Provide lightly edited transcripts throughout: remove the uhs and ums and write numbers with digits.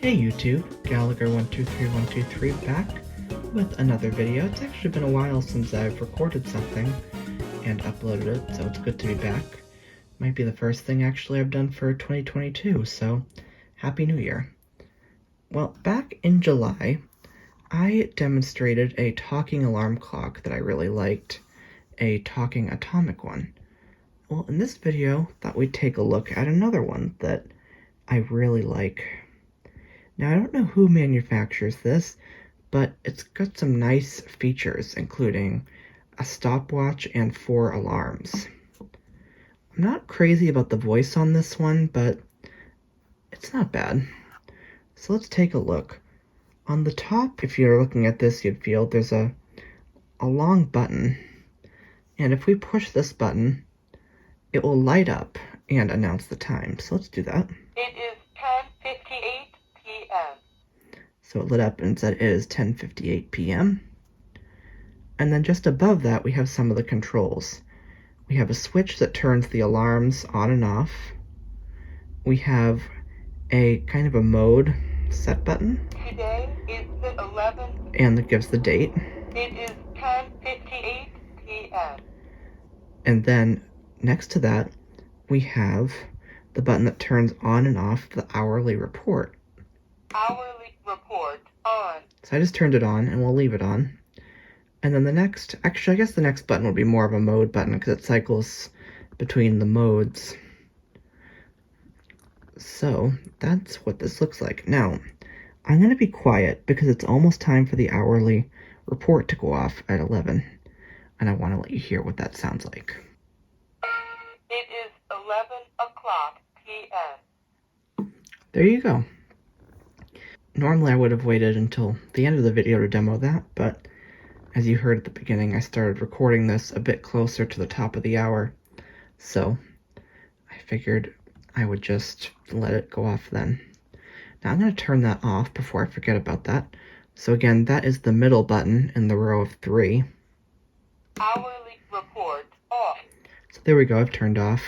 Hey YouTube, Gallagher123123 back with another video. It's actually been a while since I've recorded something and uploaded it, so it's good to be back. Might be the first thing actually I've done for 2022, so Happy New Year. Well, back in July, I demonstrated a talking alarm clock that I really liked, a talking atomic one. Well, in this video, I thought we'd take a look at another one that I really like. Now, I don't know who manufactures this, but it's got some nice features, including a stopwatch and 4 alarms. I'm not crazy about the voice on this one, but it's not bad. So let's take a look. On the top, if you're looking at this, you'd feel there's a long button. And if we push this button, it will light up and announce the time. So let's do that. It is 10:58 p.m. So it lit up and said it is 10:58 p.m. And then just above that, we have some of the controls. We have a switch that turns the alarms on and off. We have a kind of a mode set button. Today is the 11th. And that gives the date. It is 10:58 p.m. And then next to that, we have the button that turns on and off the hourly report. Hourly report on. So I just turned it on, and we'll leave it on. And then the next, actually I guess the next button would be more of a mode button because it cycles between the modes. So that's what this looks like. Now, I'm going to be quiet because it's almost time for the hourly report to go off at 11. And I want to let you hear what that sounds like. It is 11 o'clock p.m. There you go. Normally I would have waited until the end of the video to demo that, but as you heard at the beginning, I started recording this a bit closer to the top of the hour, so I figured I would just let it go off then. Now I'm going to turn that off before I forget about that. So again, that is the middle button in the row of 3. Hourly report off. So there we go, I've turned off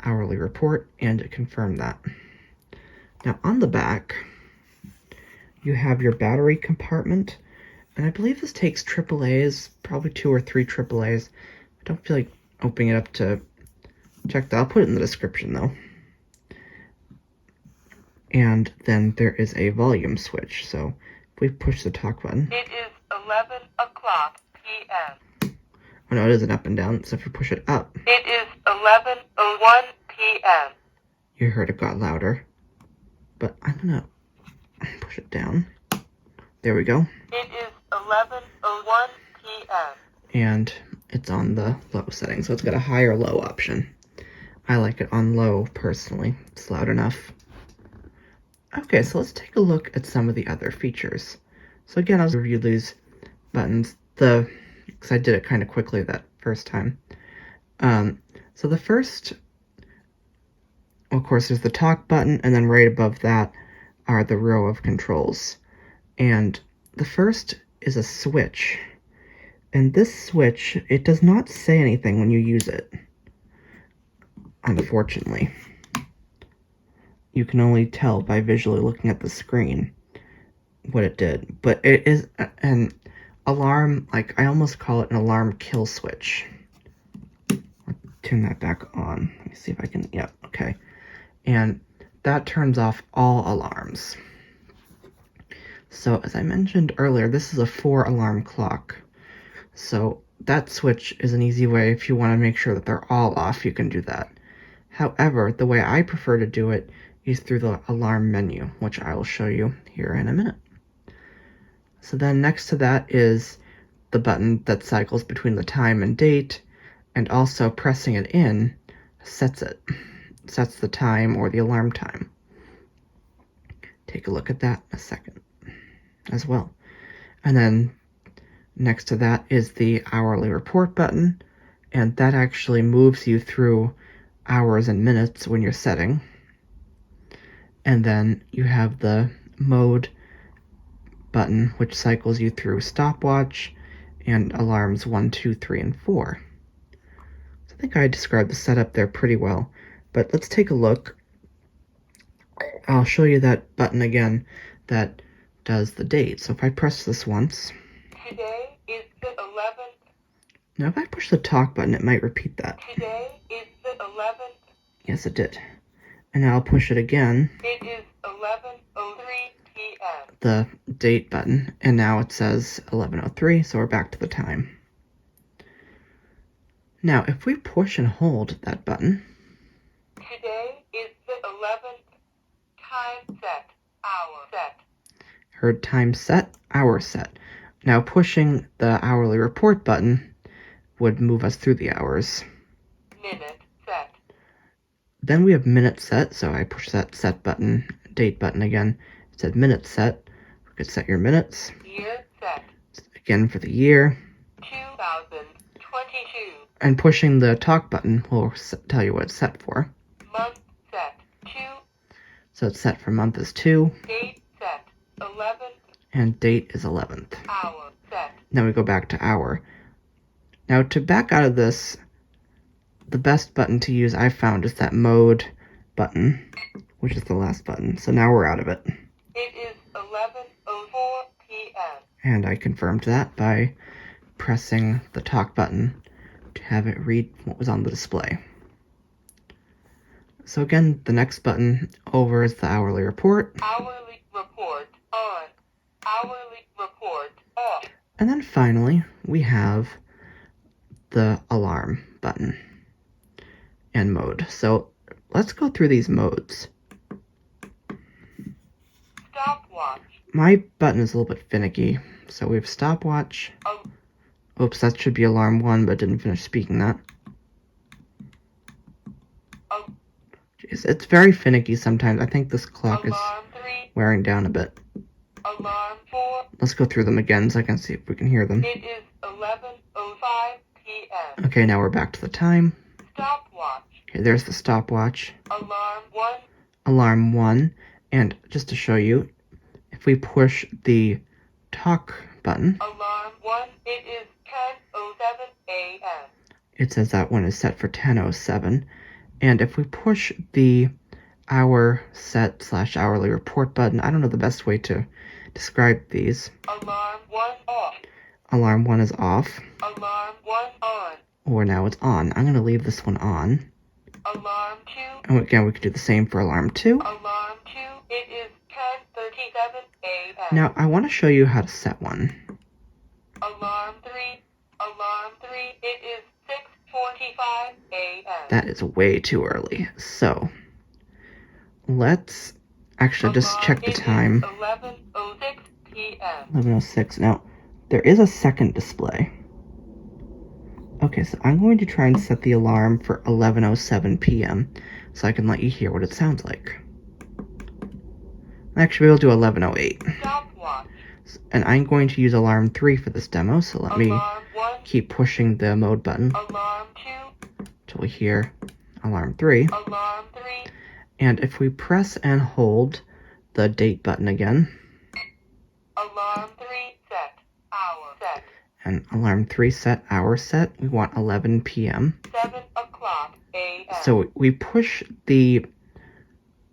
hourly report, and it confirmed that. Now on the back, you have your battery compartment, and I believe this takes AAAs, probably 2 or 3 AAAs. I don't feel like opening it up to check that. I'll put it in the description though. And then there is a volume switch, so if we push the talk button. It is 11 o'clock p.m. Oh no, it is an up and down, so if you push it up. It is 11:01 p.m. You heard it got louder. But I'm gonna push it down. There we go. It is 11:01 p.m. And it's on the low setting, so it's got a high or low option. I like it on low, personally. It's loud enough. Okay, so let's take a look at some of the other features. So again, I'll review these buttons, because I did it kind of quickly that first time. So the first, of course, there's the talk button, and then right above that are the row of controls. And the first is a switch. And this switch, it does not say anything when you use it, unfortunately. You can only tell by visually looking at the screen what it did. But it is an alarm, like I almost call it an alarm kill switch. I'll turn that back on. Let me see if I can, yeah, okay. And that turns off all alarms. So as I mentioned earlier, this is a 4 alarm clock. So that switch is an easy way if you want to make sure that they're all off, you can do that. However, the way I prefer to do it is through the alarm menu, which I will show you here in a minute. So then next to that is the button that cycles between the time and date, and also pressing it in sets it. Sets the time or the alarm time. Take a look at that in a second as well. And then next to that is the hourly report button, and that actually moves you through hours and minutes when you're setting. And then you have the mode button, which cycles you through stopwatch and alarms 1, 2, 3, and 4. So I think I described the setup there pretty well, but let's take a look I'll show you that button again that does the date. So if I press this once, Today is the 11th. now if I push the talk button, it might repeat that. Today is the 11th. Yes, it did. And now I'll push it again, It is 11:03 p.m. the date button, and now it says 11:03, so we're back to the time. Now, if we push and hold that button, Today is the 11th. Time set. Hour set. heard time set, hour set. Now, pushing the hourly report button would move us through the hours. Minute set. Then we have minute set, so I push that set button, date button again. It said minute set. We could set your minutes. Year set. Again for the year. 2022. And pushing the talk button will tell you what it's set for. Month set. 2. So it's set for month is 2, Date set. 11th. and date is 11th. Hour set. Now we go back to hour. Now to back out of this, the best button to use I've found is that mode button, which is the last button. So now we're out of it. It is 11:04 p.m. And I confirmed that by pressing the talk button to have it read what was on the display. So again, the next button over is the hourly report. Hourly report on. Hourly report off. And then finally, we have the alarm button and mode. So let's go through these modes. Stopwatch. My button is a little bit finicky. So we have stopwatch. Oops, that should be alarm 1, but didn't finish speaking that. Jeez, it's very finicky sometimes. I think this clock is Alarm 3. wearing down a bit. Alarm 4. Let's go through them again so I can see if we can hear them. It is 11:05 p.m. Okay, now we're back to the time. Stopwatch. Okay, there's the stopwatch. Alarm 1. Alarm 1. And just to show you, if we push the talk button, Alarm 1. It is 10:07 a.m. it says that one is set for 10:07. And if we push the hour set / hourly report button, I don't know the best way to describe these. Alarm 1 off. Alarm 1 is off, Alarm 1 on. or now it's on. I'm going to leave this one on. Alarm 2. And again, we could do the same for alarm 2. Alarm 2. It is 10:37 a.m. Now, I want to show you how to set one. Alarm 3. Alarm 3. It is 6:45 a.m. That is way too early. So, let's actually just Alarm, check the it is time. 11:06 p.m. 11:06. Now, there is a second display. Okay, so I'm going to try and set the alarm for 11:07 p.m. so I can let you hear what it sounds like. Actually, we'll do 11:08. Stopwatch. And I'm going to use alarm 3 for this demo, so let me Alarm 1. keep pushing the mode button Alarm 2. until we hear alarm 3. Alarm 3. And if we press and hold the date button again, Alarm 3 set. Hour set. and alarm 3 set, hour set, we want 11 p.m. 7 o'clock a.m. So we push the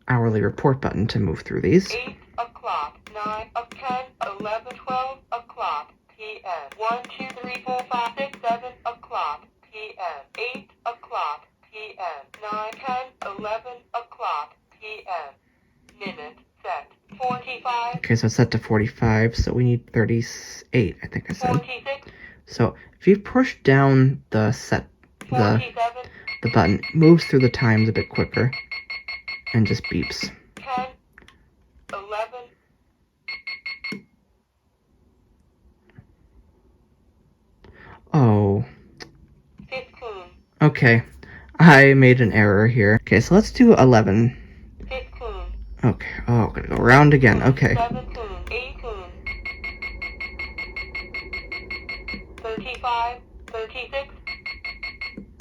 hourly report button to move through these. 8 o'clock, 9 of 10, 11, 12 o'clock p.m. 1, 2, 3, 4, 5, 6, 7 o'clock p.m. 8 o'clock p.m. 9, 10, 11 o'clock p.m. Minute set. 45, Okay, so it's set to 45, so we need 38, I think I said. 46, So if you push down the 47, the button, it moves through the times a bit quicker and just beeps. 10, 11, Oh, 15, okay. I made an error here. Okay, so let's do 11. 15, Okay, oh, gotta go around again. Okay. 17, 18, 35, 36,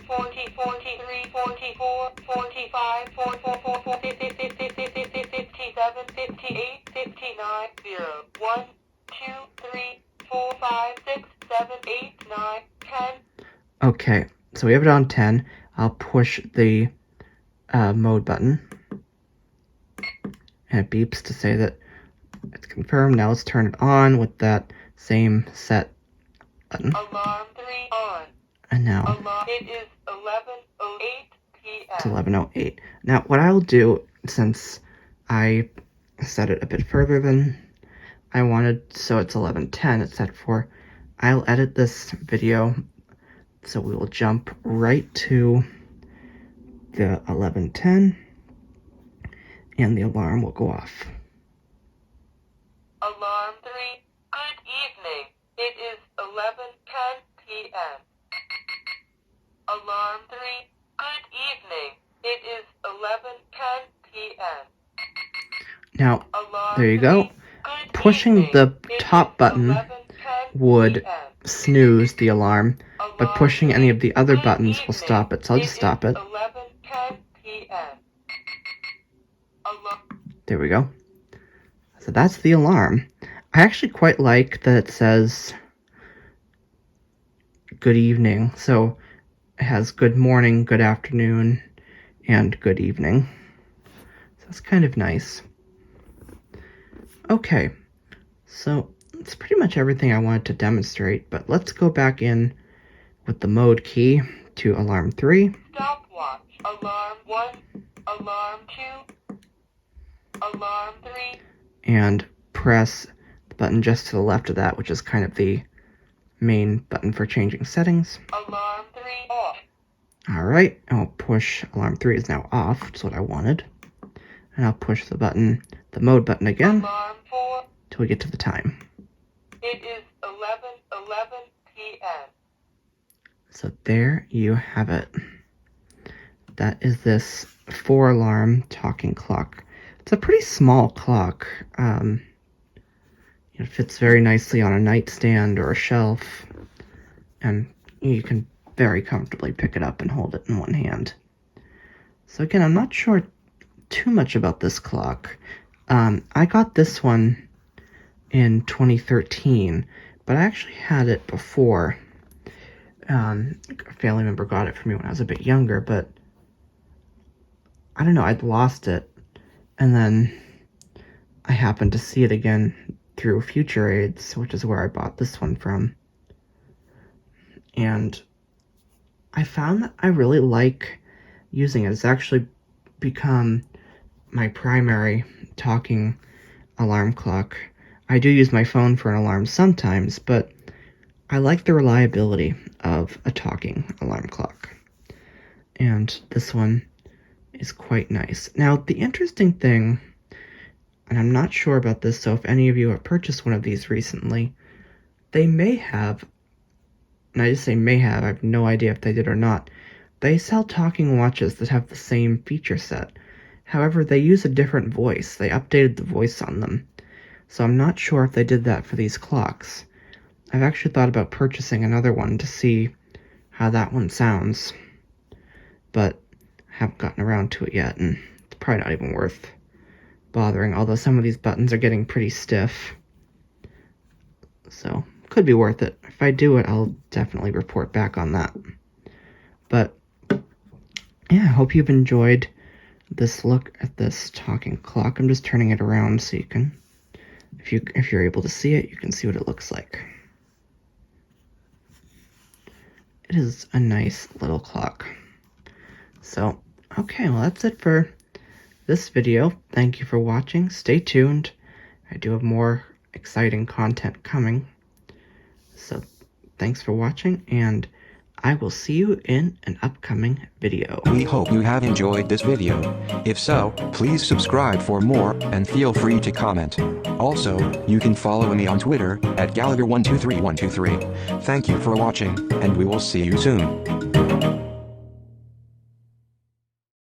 40, 43, 44, 45, 44, 44, 50, 50, 50, 50, 57, 58, 59, 0, 1, 2, 3, 4, 5, 6, 7, 8, 9, 10. Okay, so we have it on 10. I'll push the mode button. and it beeps to say that it's confirmed. Now let's turn it on with that same set button. Alarm 3 on. And now It is 11:08 p.m. it's 11:08. Now what I'll do, since I set it a bit further than I wanted, so it's 11:10 it's set for, I'll edit this video so we will jump right to the 11:10 and the alarm will go off. Alarm 3, good evening. It is 11:10 p.m. Alarm 3, good evening. It is 11:10 p.m. Now, Alarm there you go. 3, good Pushing evening. the It top is button 11:10 would p.m. snooze the alarm, but Alarm pushing any of the other good buttons will evening. stop it, so I'll just stop it. 11:10 p.m. Alarm. There we go. So that's the alarm. I actually quite like that it says good evening, so it has good morning, good afternoon, and good evening. So that's kind of nice. Okay, so that's pretty much everything I wanted to demonstrate, but let's go back in with the mode key to alarm 3. Stopwatch. Alarm 1. Alarm 2. Alarm 3. And press the button just to the left of that, which is kind of the main button for changing settings. Alarm 3 off. Alright, I'll push alarm 3 is now off, which is what I wanted. And I'll push the button, the mode button again, Alarm 4. till we get to the time. It is 11:11 p.m. So there you have it. That is this 4-alarm talking clock. It's a pretty small clock. It fits very nicely on a nightstand or a shelf, and you can very comfortably pick it up and hold it in one hand. So again, I'm not sure too much about this clock. I got this one in 2013, but I actually had it before. A family member got it for me when I was a bit younger, but I don't know, I'd lost it, and then I happened to see it again through Future Aids, which is where I bought this one from. And I found that I really like using it. It's actually become my primary talking alarm clock. I do use my phone for an alarm sometimes, but I like the reliability of a talking alarm clock. And this one is quite nice. Now, the interesting thing, and I'm not sure about this, so if any of you have purchased one of these recently, they may have, and I just say may have, I have no idea if they did or not, they sell talking watches that have the same feature set. However, they use a different voice. They updated the voice on them. So I'm not sure if they did that for these clocks. I've actually thought about purchasing another one to see how that one sounds, but haven't gotten around to it yet, and it's probably not even worth bothering, although some of these buttons are getting pretty stiff, so could be worth it. If I do it, I'll definitely report back on that. But yeah, I hope you've enjoyed this look at this talking clock. I'm just turning it around so you can, if you're able to see it, you can see what it looks like. It is a nice little clock. So, okay, well that's it for this video. Thank you for watching. Stay tuned. I do have more exciting content coming. So, thanks for watching, and I will see you in an upcoming video. We hope you have enjoyed this video. If so, please subscribe for more, and feel free to comment. Also, you can follow me on Twitter, at Gallagher123123. Thank you for watching, and we will see you soon.